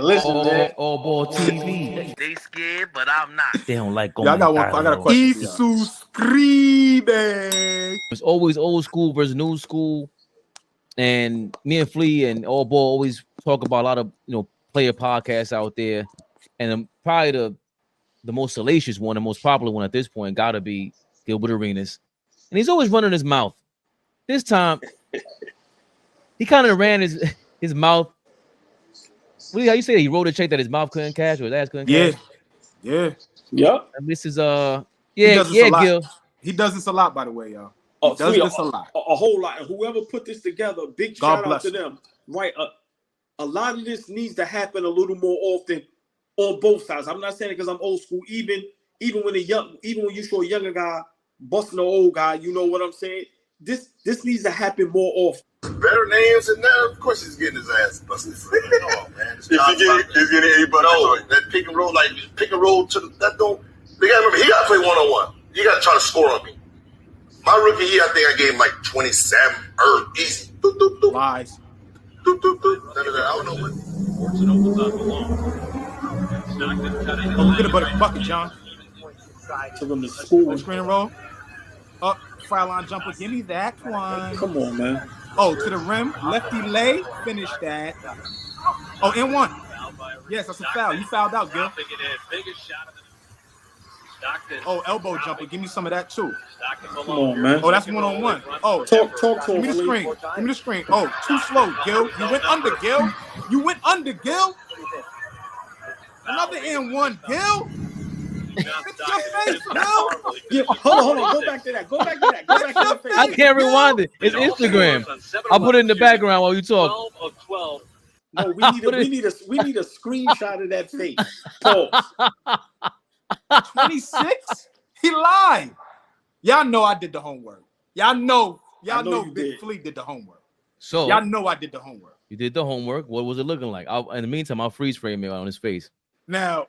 Listen, man. AllBall TV. They scared, but I'm not. They don't like going. Yeah, I got a question. Suscribe. It's always old school versus new school, and me and Flee and AllBall always talk about a lot of player podcasts out there, and probably the most salacious one, the most popular one at this point, gotta be Gilbert Arenas, and he's always running his mouth. This time, he kind of ran his mouth. What how you say he wrote a check that his mouth couldn't cash or his ass couldn't cash? Yeah. And this is Gil. He does this a lot, by the way, y'all. He does this a lot. A whole lot. And whoever put this together, big shout out to them. Right. A lot of this needs to happen a little more often on both sides. I'm not saying it because I'm old school. Even when you show a younger guy busting an old guy, you know what I'm saying? This needs to happen more often. Better names, and now of course he's getting his ass busted. Oh man, he's getting anybody. No, that pick and roll to that don't. They gotta remember he gotta play 1-on-1. You gotta try to score on me. My rookie year, I think I gave him like 27 easy. Lies. I don't know what. Oh, we get a bucket, John. To them to school. Screen roll. Up, foul line jumper. Give me that one. Come on, man. Oh, to the rim. Lefty lay. Finish that. Oh, and one. Yes, that's a foul. You fouled out, Gil. Oh, elbow jumper. Give me some of that too. Come on, man. Oh, that's 1-on-1. Oh, talk to him. Give me the screen. Give me the screen. Oh, too slow, Gil. You went under, Gil. You went under, Gil. Another and one, Gil. Fix your face, Gil. Yeah, hold on. Go back to that. Go back to the face. I can't rewind it. It's Instagram. I'll put it in the background while you talk. 12 of 12. No, we need a screenshot of that face. Pause. 26? He lied. Y'all know I did the homework. Y'all know Big Flea did the homework. So y'all know I did the homework. You did the homework. What was it looking like? In the meantime, I'll freeze frame it on his face. Now,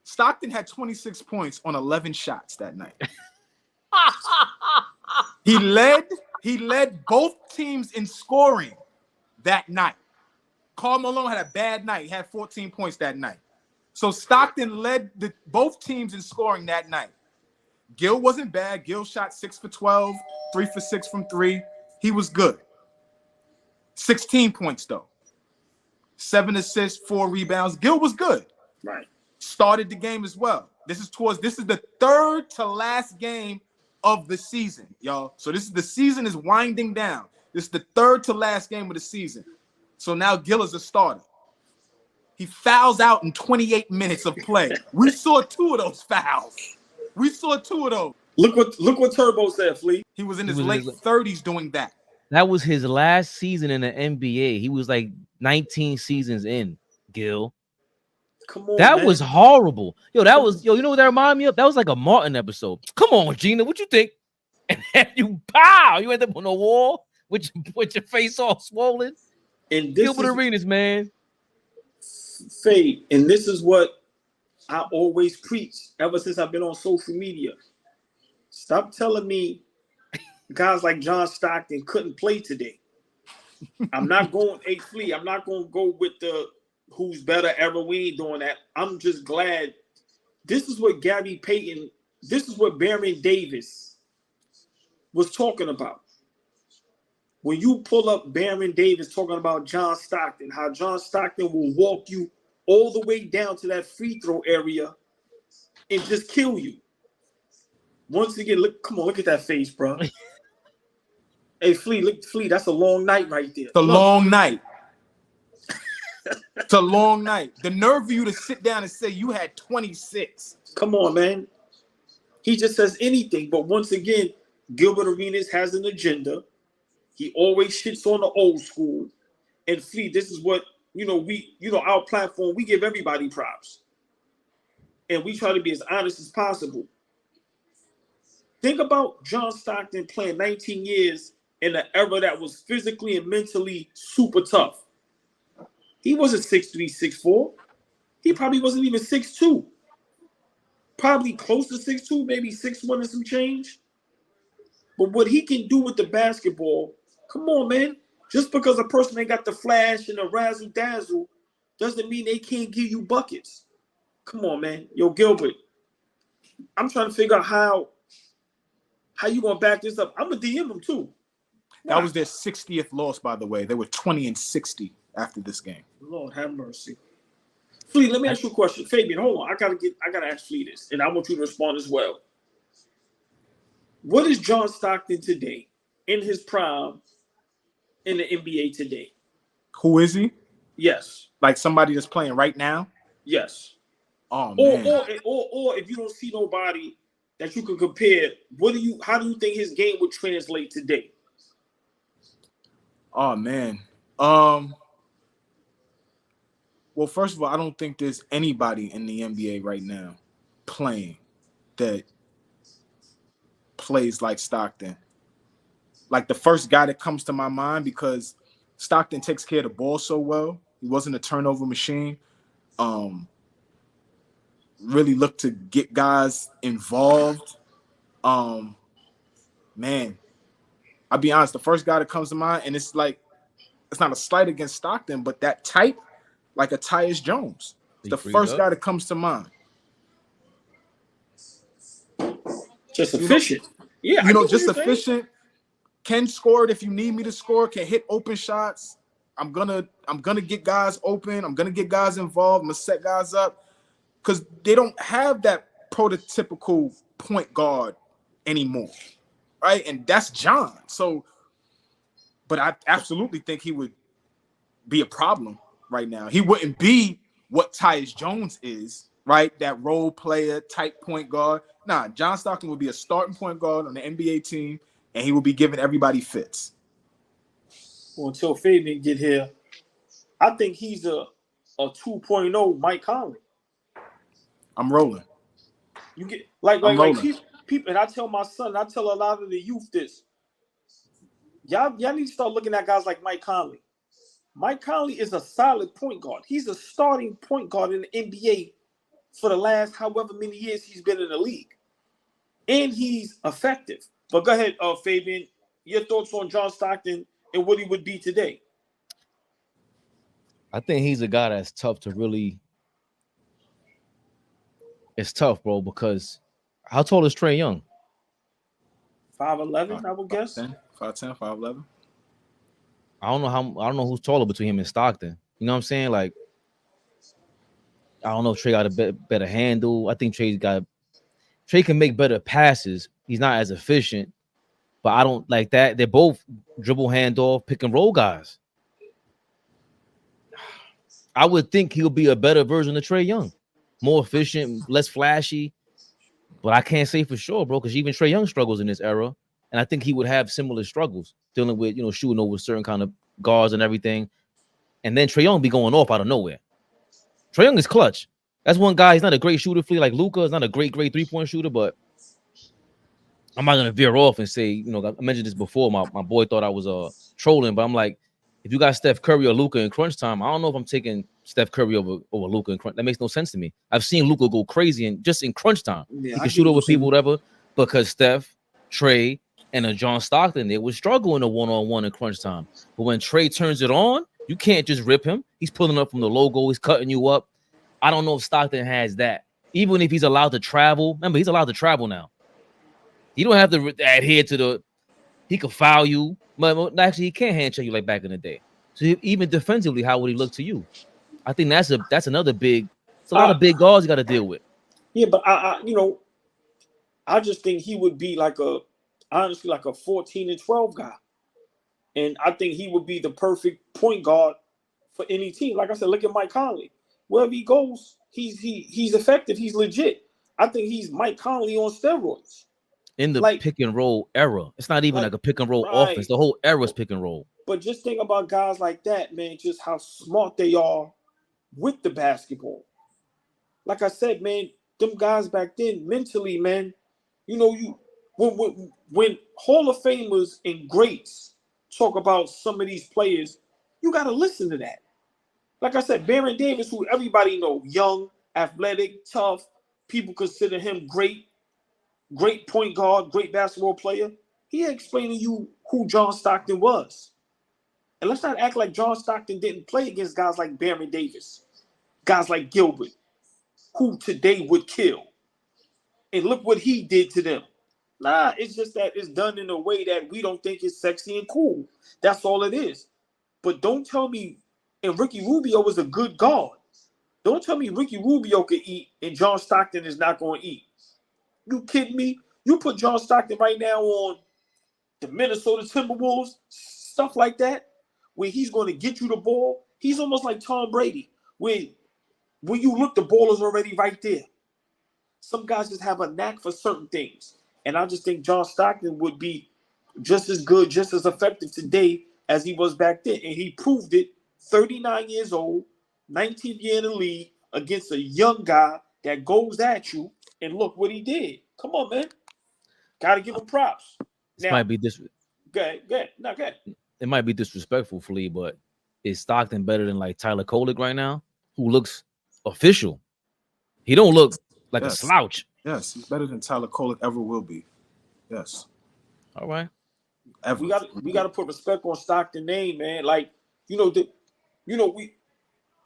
Stockton had 26 points on 11 shots that night. He led both teams in scoring that night. Karl Malone had a bad night. He had 14 points that night. So Stockton led both teams in scoring that night. Gil wasn't bad. Gil shot 6 for 12, 3 for 6 from 3. He was good. 16 points though. 7 assists, 4 rebounds. Gil was good. Right. Started the game as well. This is the third to last game of the season, y'all. So the season is winding down. This is the third to last game of the season. So now Gil is a starter. He fouls out in 28 minutes of play. We saw 2 of those fouls. Look what Turbo said, Flea. He was in his late 30s doing that. That was his last season in the NBA. He was like 19 seasons in, Gil. Come on, that man. was horrible. You know what that reminded me of? That was like a Martin episode. Come on, Gina, what you think? And then you end up on the wall with your face all swollen. And this Gilbert Arenas, man. Faye, and this is what I always preach ever since I've been on social media. Stop telling me guys like John Stockton couldn't play today. I'm not going Flea. I'm not going to go with the who's better ever. We ain't doing that. I'm just glad. This is what Gary Payton, this is what Baron Davis was talking about. When you pull up Baron Davis talking about John Stockton, how John Stockton will walk you all the way down to that free throw area and just kill you. Once again, look at that face, bro. Hey, Flea, that's a long night right there. It's a long night. It's a long night. The nerve of you to sit down and say you had 26. Come on, man. He just says anything. But once again, Gilbert Arenas has an agenda. He always shits on the old school. And Flea, this is what, our platform, we give everybody props. And we try to be as honest as possible. Think about John Stockton playing 19 years in an era that was physically and mentally super tough. He wasn't 6'3", 6'4". He probably wasn't even 6'2". Probably close to 6'2", maybe 6'1" and some change. But what he can do with the basketball, come on, man. Just because a person ain't got the flash and the razzle dazzle doesn't mean they can't give you buckets. Come on, man. Yo, Gilbert, I'm trying to figure out how you gonna back this up. I'm gonna DM them too. That was their 60th loss, by the way. They were 20-60 after this game. Lord have mercy. Flee, let me ask you a question. Fabian, hold on. I gotta ask Flee this, and I want you to respond as well. What is John Stockton today in his prime in the NBA today? Who is he? Yes. Like somebody that's playing right now? Yes. Oh man. Or if you don't see nobody that you can compare, how do you think his game would translate today? Oh man. Well, first of all, I don't think there's anybody in the NBA right now playing that plays like Stockton. Like the first guy that comes to my mind, because Stockton takes care of the ball so well. He wasn't a turnover machine. Really looked to get guys involved. Man, I'll be honest, the first guy that comes to mind, and it's like, it's not a slight against Stockton, but that type, like a Tyus Jones. The first guy that comes to mind. Just efficient. Yeah, just efficient. Can score it if you need me to score. Can hit open shots. I'm gonna get guys open. I'm gonna get guys involved. I'm gonna set guys up, because they don't have that prototypical point guard anymore, right? And that's John. So, but I absolutely think he would be a problem right now. He wouldn't be what Tyus Jones is, right? That role player type point guard. Nah, John Stockton would be a starting point guard on the NBA team, and he would be giving everybody fits. Well, until Fabian get here, I think he's a 2.0 Mike Conley. I'm rolling. You get like people, and I tell my son, I tell a lot of the youth this. Y'all need to start looking at guys like Mike Conley. Mike Conley is a solid point guard. He's a starting point guard in the NBA for the last however many years he's been in the league. And he's effective. But go ahead, Fabian, your thoughts on John Stockton and what he would be today. I think he's a guy that's tough to really. It's tough, bro, because how tall is Trae Young? 5'11", I would guess. 5'10", 5'11". I don't know who's taller between him and Stockton. You know what I'm saying? Like, I don't know if Trae got a better handle. I think Trae can make better passes. He's not as efficient, but I don't like that. They're both dribble, handoff, pick and roll guys. I would think he'll be a better version of Trae Young, more efficient, less flashy. But I can't say for sure, bro, because even Trae Young struggles in this era, and I think he would have similar struggles dealing with shooting over certain kind of guards and everything. And then Trae Young be going off out of nowhere. Trae Young is clutch. That's one guy. He's not a great shooter, like Luka. He's not a great 3-point shooter, but I'm not gonna veer off and say, I mentioned this before. My boy thought I was trolling, but I'm like, if you got Steph Curry or Luka in crunch time, I don't know if I'm taking Steph Curry over Luka in crunch. That makes no sense to me. I've seen Luka go crazy and just in crunch time. Yeah, he can shoot over people, whatever, because Steph, Trae, and John Stockton, they would struggle in a one-on-one in crunch time. But when Trae turns it on, you can't just rip him. He's pulling up from the logo. He's cutting you up. I don't know if Stockton has that. Even if he's allowed to travel. Remember, he's allowed to travel now. You don't have to adhere to he could foul you. But actually, he can't hand check you like back in the day. So even defensively, how would he look to you? I think that's another big. It's a lot of big guards you got to deal with. Yeah, but I just think he would be honestly like a 14 and 12 guy, and I think he would be the perfect point guard for any team. Like I said, look at Mike Conley. Wherever he goes, he's effective. He's legit. I think he's Mike Conley on steroids. In the pick and roll era, it's not even like a pick and roll offense. The whole era's pick and roll. But just think about guys like that, man. Just how smart they are with the basketball. Like I said, man, them guys back then, mentally, man, when Hall of Famers and greats talk about some of these players, you got to listen to that. Like I said, Baron Davis, who everybody know, young, athletic, tough, people consider him great point guard, great basketball player. He explained to you who John Stockton was. And let's not act like John Stockton didn't play against guys like Baron Davis, Guys like Gilbert, who today would kill. And look what he did to them. Nah, it's just that it's done in a way that we don't think is sexy and cool. That's all it is. But don't tell me, and Ricky Rubio was a good guard. Don't tell me Ricky Rubio could eat and John Stockton is not going to eat. You kidding me? You put John Stockton right now on the Minnesota Timberwolves, stuff like that, where he's going to get you the ball. He's almost like Tom Brady, where when you look, the ball is already right there. Some guys just have a knack for certain things. And I just think John Stockton would be just as good, just as effective today as he was back then. And he proved it, 39 years old, 19th year in the league, against a young guy that goes at you. And look what he did. Come on, man. Got to give him props. This might be Good. No, good. It might be disrespectful, Flee, but is Stockton better than like Tyler Kolek right now, who looks official? He don't look like a slouch. Yes, he's better than Tyler Kolek ever will be. Yes. All right. Ever. We got to put respect on Stockton's name, man. Like, we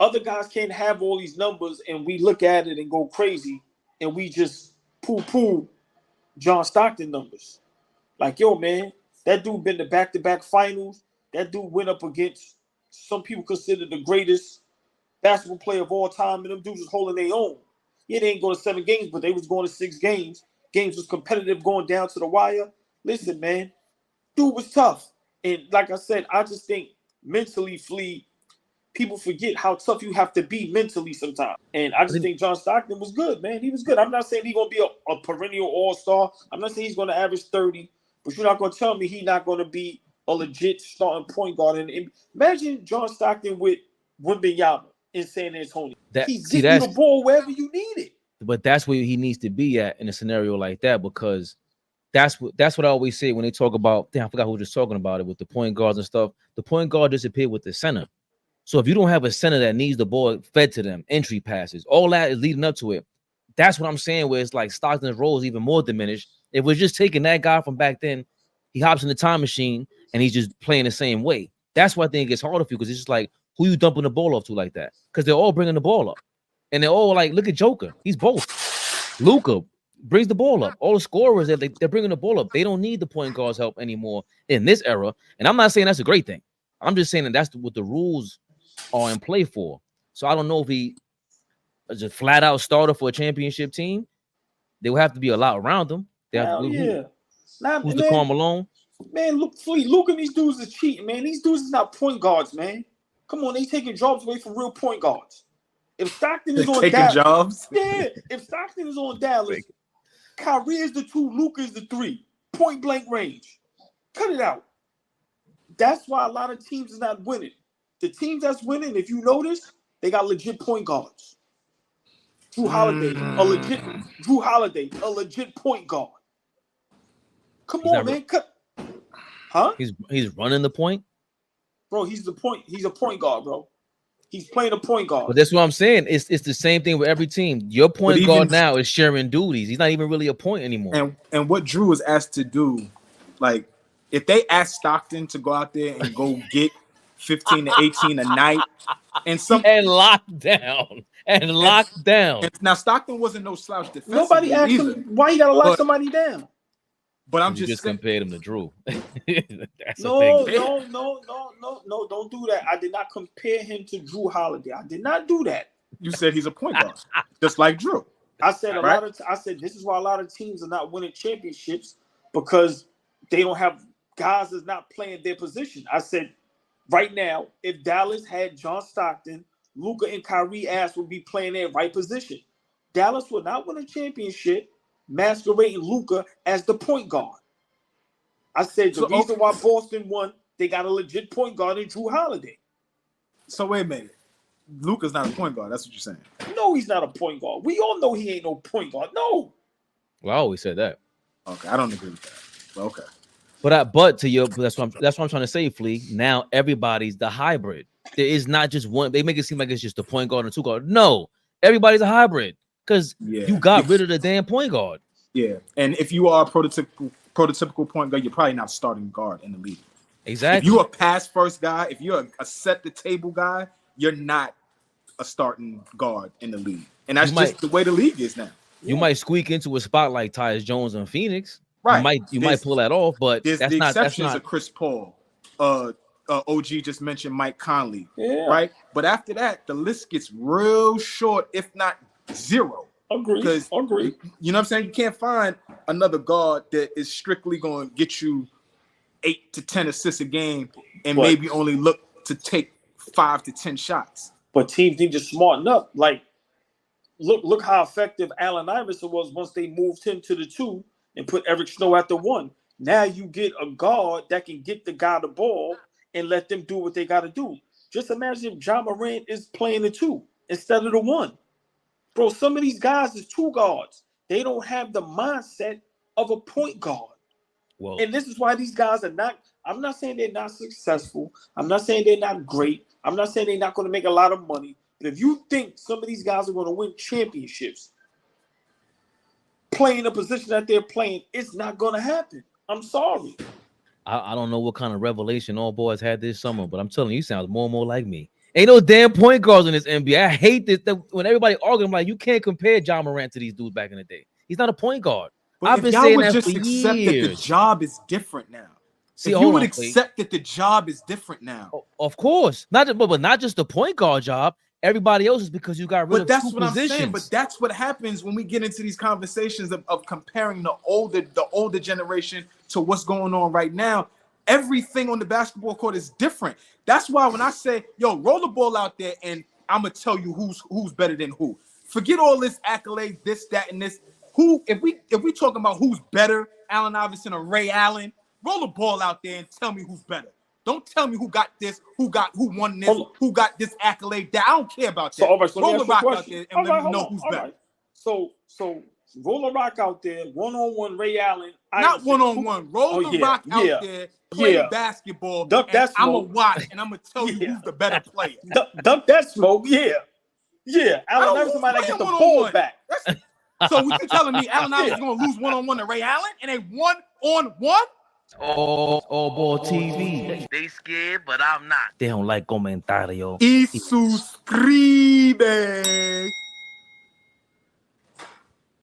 other guys can't have all these numbers, and we look at it and go crazy, and we just poo John Stockton numbers. Like, yo, man, that dude been to back-to-back finals. That dude went up against some people consider the greatest basketball player of all time, and them dudes was holding their own. Yeah, they ain't going to 7 games, but they was going to 6 games. Games was competitive going down to the wire. Listen, man, dude was tough. And like I said, I just think mentally, Flee, people forget how tough you have to be mentally sometimes. And I just think John Stockton was good, man. He was good. I'm not saying he's going to be a perennial all-star. I'm not saying he's going to average 30, but you're not going to tell me he's not going to be a legit starting point guard. And imagine John Stockton with Wembanyama in San Antonio. He's getting you the ball wherever you need it. But that's where he needs to be at in a scenario like that, because that's what I always say when they talk about, damn, I forgot who was just talking about it with the point guards and stuff. The point guard disappeared with the center. So if you don't have a center that needs the ball fed to them, entry passes, all that is leading up to it. That's what I'm saying, where it's like Stockton's role is even more diminished. If we're just taking that guy from back then, he hops in the time machine and he's just playing the same way. That's why I think it gets harder for you, because it's just like, who you dumping the ball off to like that? Because they're all bringing the ball up. And they're all like, look at Joker. He's both. Luka brings the ball up. All the scorers, they're bringing the ball up. They don't need the point guard's help anymore in this era. And I'm not saying that's a great thing. I'm just saying that that's what the rules are in play for. So I don't know if he is a flat-out starter for a championship team. There will have to be a lot around them. Who's the Karl Malone? Man, look, and these dudes is cheating, man. These dudes is not point guards, man. Come on, they taking jobs away from real point guards. If Stockton is on Dallas, if Stockton is on Dallas, Kyrie is the 2, Luka is the 3, point blank range. Cut it out. That's why a lot of teams is not winning. The teams that's winning, if you notice, they got legit point guards. Drew Holiday, a legit point guard. Come on, man. Huh? He's running the point. Bro, he's a point guard, bro. He's playing a point guard. But that's what I'm saying. It's the same thing with every team. Your point guard now is sharing duties. He's not even really a point anymore. And what Drew was asked to do, like, if they asked Stockton to go out there and go get 15 to 18 a night and lock down. And now Stockton wasn't no slouch defensively. Nobody asked him why you gotta lock somebody down. But I'm just compared him to Drew. No, don't do that. I did not compare him to Drew Holiday. I did not do that. You said he's a point guard, just like Drew. I said I said this is why a lot of teams are not winning championships, because they don't have guys that's not playing their position. I said right now, if Dallas had John Stockton, Luka and Kyrie would be playing their right position. Dallas would not win a championship masquerading Luka as the point guard. I said the reason why Boston won, they got a legit point guard in Drew Holiday. So wait a minute. Luka's not a point guard. That's what you're saying. No, he's not a point guard. We all know he ain't no point guard. No. Well, I always said that. Okay, I don't agree with that. But okay. That's what I'm trying to say, Flee. Now everybody's the hybrid. There is not just one. They make it seem like it's just a point guard and 2 guard. No, everybody's a hybrid. Because you got rid of the damn point guard. Yeah. And if you are a prototypical point guard, you're probably not starting guard in the league. Exactly. If you're a pass first guy, if you're a set the table guy, you're not a starting guard in the league, and that's You just might- the way the league is now. You might squeak into a spot like Tyus Jones in Phoenix. Right. You might pull that off, but There's that's the not. That's exceptions not. of Chris Paul. OG just mentioned Mike Conley. Yeah. Right. But after that, the list gets real short, if not zero. Agree. Because Agree. you know what I'm saying? You can't find another guard that is strictly going to get you 8 to 10 assists a game and But- maybe only look to take 5 to 10 shots. But teams need to smarten up. Like, look how effective Allen Iverson was once they moved him to the 2 and put Eric Snow at the 1. Now you get a guard that can get the guy the ball and let them do what they got to do. Just imagine if John Morant is playing the 2 instead of the 1. Bro, some of these guys is 2 guards. They don't have the mindset of a point guard. Well, And this is why these guys are not, I'm not saying they're not successful. I'm not saying they're not great. I'm not saying they're not going to make a lot of money. But if you think some of these guys are going to win championships playing the position that they're playing, it's not going to happen. I'm sorry. I don't know what kind of revelation all boys had this summer, but I'm telling you, you sound more and more like me. Ain't no damn point guards in this NBA. I hate this. When everybody arguing, I'm like, you can't compare John Morant to these dudes back in the day. He's not a point guard. But I've if been y'all saying would that just for accept that the years. job is different now. See, If hold you would on, Clay. accept that the job is different now. Of course, but not just the point guard job. Everybody else is because you got rid But of that's two what positions. I'm saying. But that's what happens when we get into these conversations of comparing the older generation to what's going on right now. Everything on the basketball court is different. That's why when I say, yo, roll the ball out there and I'm gonna tell you who's better than who. Forget all this accolades, this, that, and this. Who, if we talking about who's better, Allen Iverson or Ray Allen, roll the ball out there and tell me who's better. Don't tell me who got this, who won this, who got this accolade. That I don't care about that. So, all right, so roll let the me ask you a rock out question. there and let me know who's better. Right. So roll the rock out there, one-on-one Ray Allen. Not Iverson. one-on-one. Roll the rock out there, play basketball. Dunk that I'm going smoke. to watch and I'm going to tell you who's the better player. Dunk that smoke, yeah. Allen Iverson might not get the ball back. So what you telling me Allen Iverson's going to lose one-on-one to Ray Allen and a one-on-one? AllBall TV. They scared, but I'm not. They don't like comentario. Y suscribe.